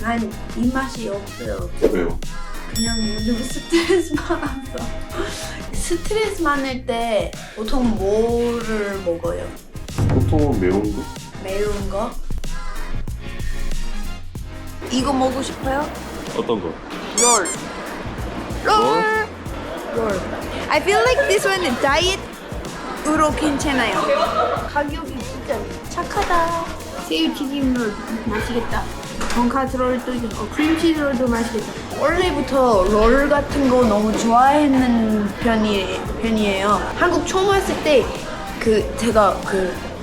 난 입맛이 없어요. 왜요? 그냥 요즘 스트레스 많아서. 스트레스 많을 때 보통 뭐를 먹어요? 보통은 매운 거? 매운 거? 이거 먹고 싶어요? 어떤 거? 롤. 롤. 롤. I feel like this one is diet으로 괜찮아요. 가격이 진짜 착하다. 새우튀김 롤 맛있겠다. 돈까스 롤도 크림치즈 롤도 맛있겠다. 원래부터 롤 같은 거 너무 좋아했는 편이에요. 한국 처음 왔을 때 제가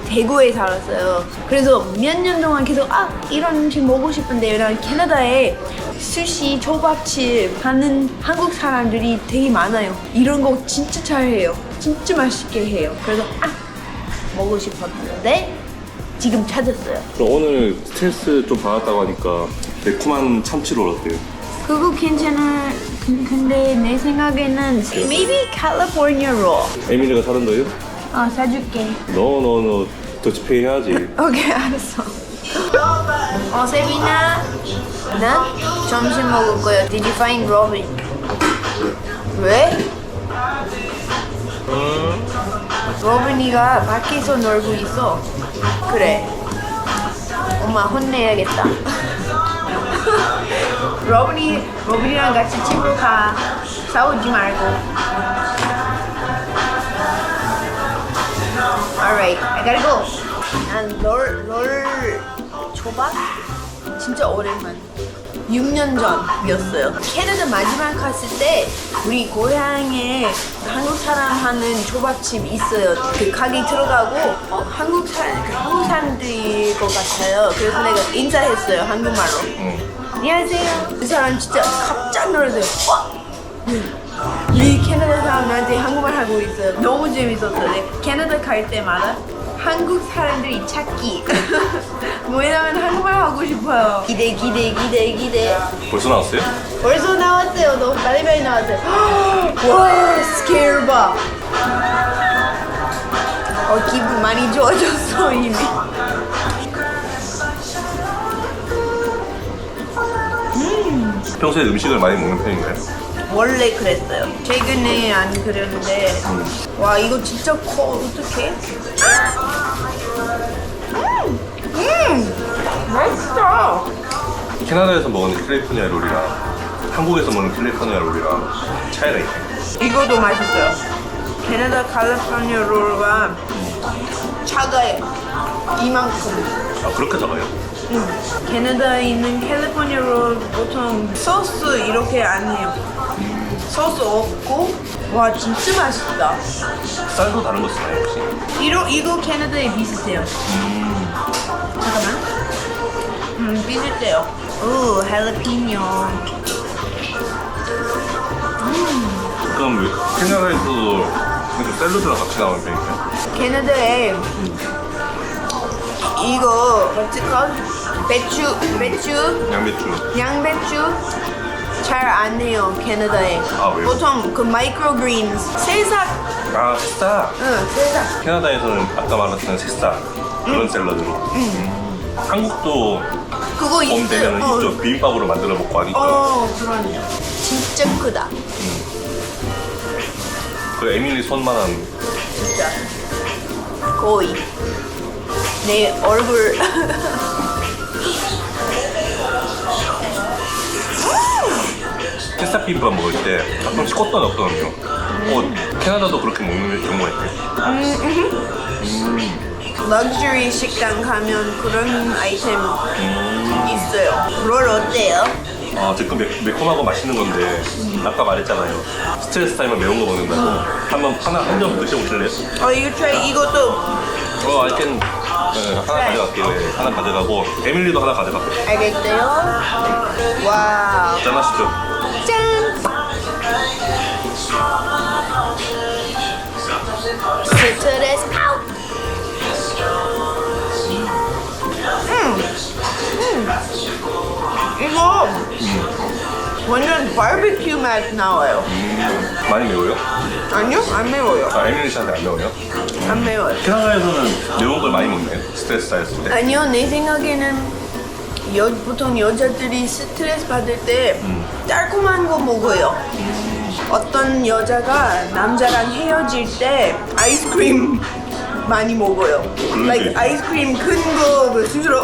대구에 살았어요. 그래서 몇 년 동안 계속 이런 음식 먹고 싶은데 난 캐나다에 스시, 초밥집 하는 한국 사람들이 되게 많아요. 이런 거 진짜 잘해요. 진짜 맛있게 해요. 그래서 먹고 싶었는데 지금 찾았어요. 그럼 오늘 스트레스 좀 받았다고 하니까 매콤한 참치롤 어때요? 그거 괜찮아. 근데 내 생각에는 maybe California roll. 에밀리가 사는 거예요? 사줄게. 너 더치페이 해야지. 오케이, 알았어. 세빈아, 난 점심 먹을 거야. Did you find Robin? 왜? 로빈이가 밖에서 놀고 있어. 그래. 엄마 혼내야겠다. 로빈이랑 같이 집으로 가. 싸우지 말고. Alright, I gotta go. 난 롤 초밥? 진짜 오랜만. 6년 전이었어요. 캐나다 마지막 갔을 때 우리 고향에 한국 사람 하는 초밥집 있어요. 그 가게 들어가고 한국 사람들일 것 같아요. 그래서 내가 인사했어요, 한국말로. 안녕하세요. 그 사람 진짜 깜짝 놀랐어요. 이 캐나다 사람한테 한국말 하고 있어요. 너무 재밌었어요. 캐나다 갈 때마다 한국 사람들이 찾기. 왜냐면 한국말 하고 싶어요. 기대. 벌써 나왔어요? 벌써 나왔어요. 너무 빨리빨리 나왔어요. 와, 스케일 봐. 기분 많이 좋아졌어, 이미. 평소에 음식을 많이 먹는 편인가요? 원래 그랬어요. 최근에 안 그랬는데. 와, 이거 진짜 커. 어떡해? 맛있어. 캐나다에서 먹는 캘리포니아 롤이랑 한국에서 먹는 캘리포니아 롤이랑 차이가 있나요? 이거도 맛있어요. 캐나다 캘리포니아 롤과 차가요. 이만큼. 그렇게 작아요? 캐나다에 있는 캘리포니아 롤 보통 소스 이렇게 안 해요. 소스 없고. 와, 진짜 맛있다. 쌀도 다른 거 쓰나요 혹시? 이거 캐나다에 비슷해요. 잠깐만. 비슷해요. 오, 할라피뇨. 그럼 캐나다에서도 이렇게 샐러드랑 같이 나오는 편인가요? 캐나다에 이거 어떡하? 배추, 양배추 잘 안 해요, 캐나다에. 왜요? 보통 그 마이크로그린스, 새싹. 새싹. 새싹. 캐나다에서는 아까 말했던 새싹 그런 샐러드로. 한국도 그거 봄 되면 있어요. 이쪽 비빔밥으로 만들어 먹고 하니까. 그러네요. 진짜 크다. 그 에밀리 손만한. 진짜. 거의. 내 얼굴. 새싹 비빔밥 먹을 때 가끔씩 껐다 넣거든요. 캐나다도 그렇게 먹는 경우가 있대요. 럭셔리 식당 가면 그런 아이템 있어요. 롤 어때요? 지금 매콤하고 맛있는 건데 아까 말했잖아요. 스트레스 타임은 매운 거 먹는다고. 한번 한 점 드셔보실래요? 이거 트라이. 이것도. 알겠. 하나 가져갈게요. 하나 가져가고 에밀리도 하나 가져갈게요. 알겠어요? 와우. 짠하시죠? 짠! 스트레스 아웃! 이거 완전 바비큐 맛 나와요. 많이 매워요? 아니요? 안 매워요. 에밀리 씨한테 안 매워요? 안 매워요. 캐나다에서는 매운 걸 많이 먹나요? 스트레스 쌓였을 때? 아니요, 내 생각에는 보통 여자들이 스트레스 받을 때 달콤한 거 먹어요. 어떤 여자가 남자랑 헤어질 때 아이스크림 많이 먹어요. like 아이스크림 큰 거 스스로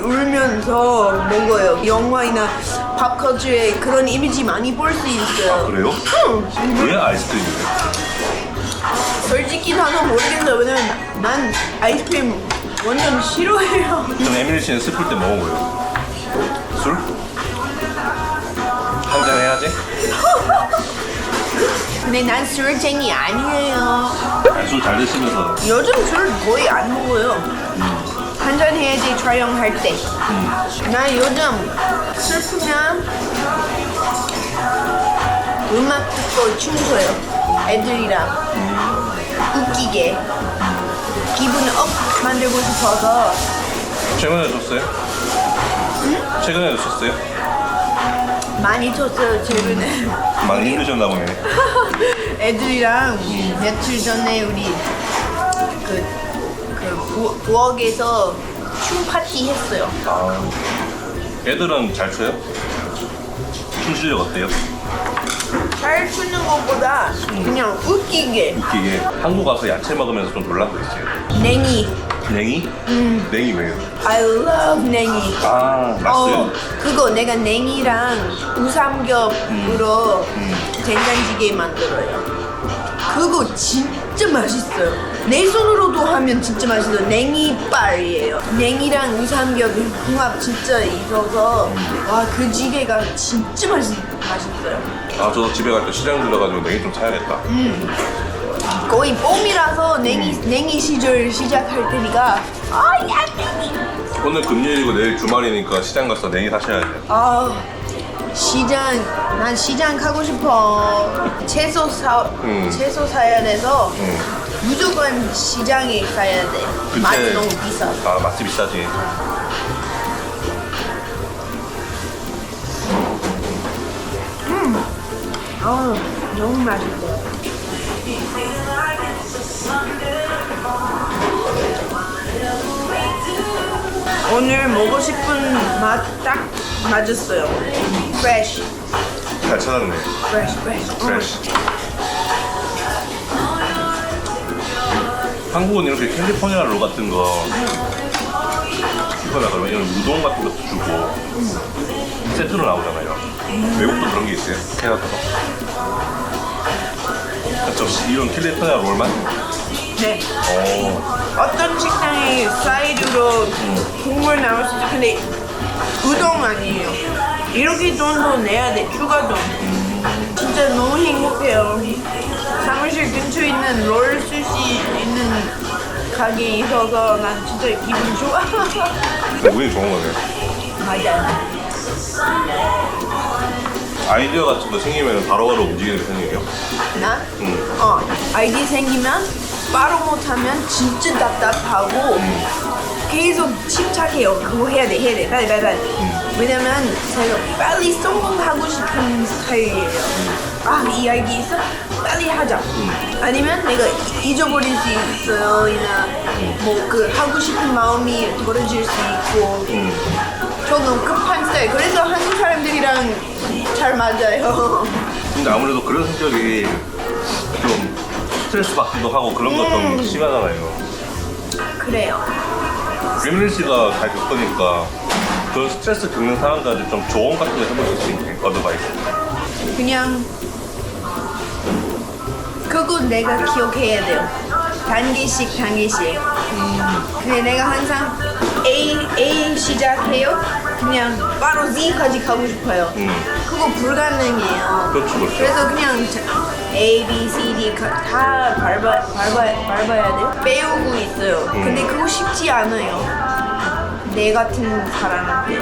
울면서 먹어요. 영화나 팝컬처에 그런 이미지 많이 볼 수 있어요. 아, 그래요? 왜 아이스크림이에요? 솔직히 나도 모르겠어요. 왜냐면 난 아이스크림 완전 싫어해요. 그럼 에밀리 씨는 슬플 때 뭐 먹어요? 술? 한잔 해야지? 근데 난 술쟁이 아니에요. 술 잘 드시면서 요즘 술 거의 안 먹어요. 한잔 해야지 촬영할 때. 나 요즘 슬프면 음악 듣고 춤춰요. 애들이랑 웃기게 기분 업 만들고 싶어서. 최근에 줬어요? 최근에 줬어요? 많이 쳤어요 최근에. 많이 힘드셨나 보네. 애들이랑 며칠 전에 우리 부엌에서 춤 파티 했어요. 아, 애들은 잘 춰요? 춤 실력 어때요? 잘 추는 것보다 그냥 웃기게. 웃기게 한국 와서 야채 먹으면서 좀 놀란 거 있어요. 냉이. 냉이? 냉이 왜요? I love 냉이. 아, 맛있어요? 그거 내가 냉이랑 우삼겹으로 된장찌개 만들어요. 그거 진짜 맛있어요. 내 손으로도 하면 진짜 맛있어요. 냉이빨이에요. 냉이랑 우삼겹 궁합 진짜 있어서 와, 그 찌개가 진짜 맛있어요. 아, 저도 집에 갈 때 시장 들어가지고 냉이 좀 사야겠다. 거의 봄이라서 냉이 시절 시작할 테니까 야 냉이. 오늘 금요일이고 내일 주말이니까 시장 가서 냉이 사셔야 돼요. 난 시장 가고 싶어. 채소 사야 돼서 무조건 시장에 가야 돼. 맛이 너무 비싸. 아, 맛이 비싸지. 너무 맛있어. 오늘 먹고 싶은 맛 딱 맞았어요. Fresh. 잘 찾았네. Fresh. 프레쉬. 한국은 이렇게 캘리포니아 롤 같은 거 시거나 그러면 이런 우동 같은 것도 주고 세트로 나오잖아요. 외국도 그런 게 있어요? 캐나다도? 그렇죠. 이런 캘리포니아 롤만? 네. 어떤 식당에 사이드로 국물 나올 수 있어. 근데 우동 아니에요. 이렇게 돈도 내야 돼. 추가 돈. 진짜 너무 행복해요. 사무실 근처에 있는 롤 스시 있는 가게 있어서 난 진짜 기분 좋아. 운이 좋은 거네. 맞아. 아이디어 같은 거 생기면 바로바로 움직이는 편이에요? 나? 아이디 생기면 바로 못하면 진짜 답답하고 계속 집착해요. 그거 해야 돼. 빨리. 왜냐면 제가 빨리 성공하고 싶은 스타일이에요. 이 아이디 있어? 빨리 하자. 아니면 내가 잊어버릴 수 있어요. 하고 싶은 마음이 떨어질 수 있고. 저는 급한 스타일. 그래서 한국 사람들이랑 잘 맞아요. 근데 아무래도 그런 성격이 좀 스트레스 받기도 하고 그런 것도 좀 심하잖아요. 그래요. 에밀리 씨가 잘 겪으니까 그런 스트레스 겪는 사람들한테 좀 조언 같은 거 해보실 수 있나요? 어드바이스. 그냥 그거 내가 기억해야 돼요. 단계씩. 근데 내가 항상 A 시작해요. 그냥 바로 Z까지 가고 싶어요. 그거 불가능해요. 그렇죠. 그래서 그냥 A, B, C, D 다 밟아야 돼요. 배우고 있어요. 근데 그거 쉽지 않아요. 내 같은 사람한테.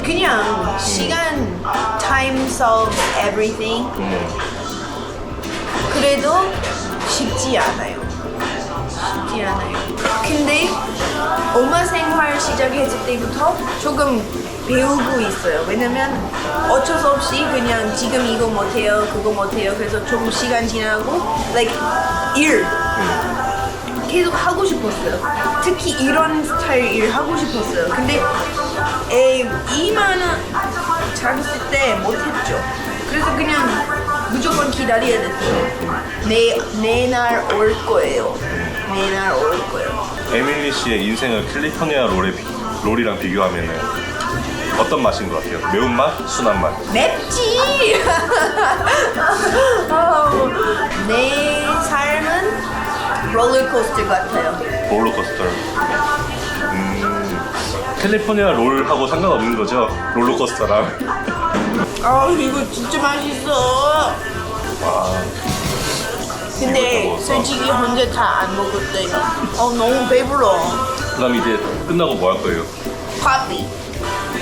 그냥 시간, time solves everything. 그래도 쉽지 않아요. 근데 엄마 생활 시작했을 때부터 조금 배우고 있어요. 왜냐면 어쩔 수 없이 그냥 지금 이거 못해요, 그거 못해요. 그래서 조금 시간 지나고 일 계속 하고 싶었어요. 특히 이런 스타일 일 하고 싶었어요. 근데 2만원 작았을 때 못했죠. 그래서 그냥 무조건 기다려야 됐어요. 내날 올 거예요. 내날 올 거예요. 에밀리 씨의 인생을 캘리포니아 롤이랑 비교하면은 어떤 맛인 것 같아요? 매운맛? 순한맛? 맵지! 내 삶은 롤러코스터 같아요. 롤러코스터. 캘리포니아 롤하고 상관없는 거죠? 롤러코스터랑. 이거 진짜 맛있어. 와. 근데 이것도 솔직히 혼자 다 안 먹었대. 너무 배불러. 그다음 이제 끝나고 뭐 할 거예요? 커피.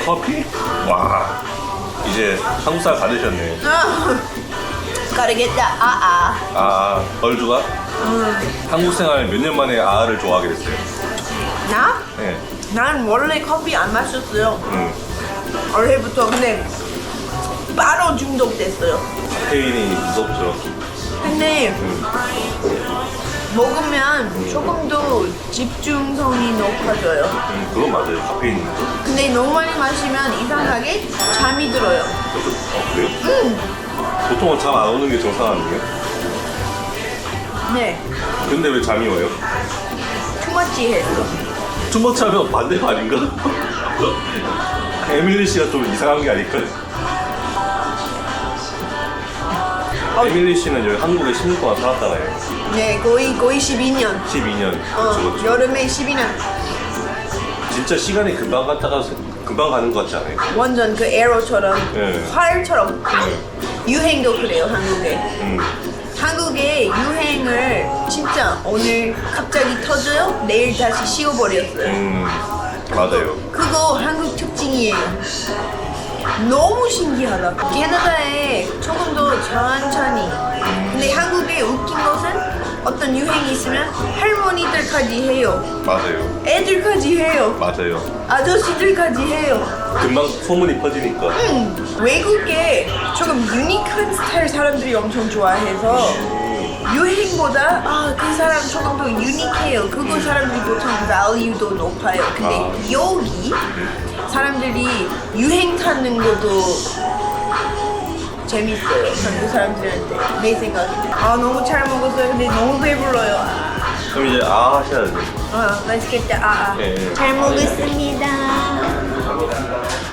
커피? 와. 이제 한국 사람 다 되셨네. 가르겠다. 얼주가? 한국 생활 몇 년 만에 아아를 좋아하게 됐어요? 나? 네. 난 원래 커피 안 마셨어요. 올해부터. 근데 바로 중독됐어요. 카페인이 무섭죠. 근데 먹으면 조금 더 집중성이 높아져요. 그건 맞아요. 카페인. 근데 너무 많이 마시면 이상하게 잠이 들어요. 그래요? 보통은 잠 안 오는 게 정상 아니에요? 네. 근데 왜 잠이 와요? 투머치 했어. 투머치 하면 반대가 아닌가? 에밀리 씨가 좀 이상한 게 아닐까? 에밀리 씨는 여기 한국에 10년 동안 살았잖아요. 네, 거의 12년. 12년. 그렇죠. 여름에 12년. 진짜 시간이 금방 가는 것 같지 않아요? 완전 그 에로처럼, 네. 활처럼. 유행도 그래요, 한국에. 한국의 유행을 진짜 오늘 갑자기 터져요? 내일 다시 식어버렸어요. 맞아요. 그거 한국 특징이에요. 너무 신기하다. 캐나다에 조금 더 천천히. 근데 한국에 웃긴 것은 어떤 유행이 있으면 할머니들까지 해요. 맞아요. 애들까지 해요. 맞아요. 아저씨들까지 해요. 금방 소문이 퍼지니까. 외국에 조금 유니크한 스타일 사람들이 엄청 좋아해서 유행보다 그 사람 조금 더 유니크해요. 그거 사람들이 보통 value도 높아요. 근데 여기 사람들이 유행 타는 것도 재밌어요. 한국 사람들한테 내 생각에. 너무 잘 먹었어요. 근데 너무 배불러요. 그럼 이제 하셔야 돼요. 맛있겠다. 네. 잘 먹었습니다. 감사합니다.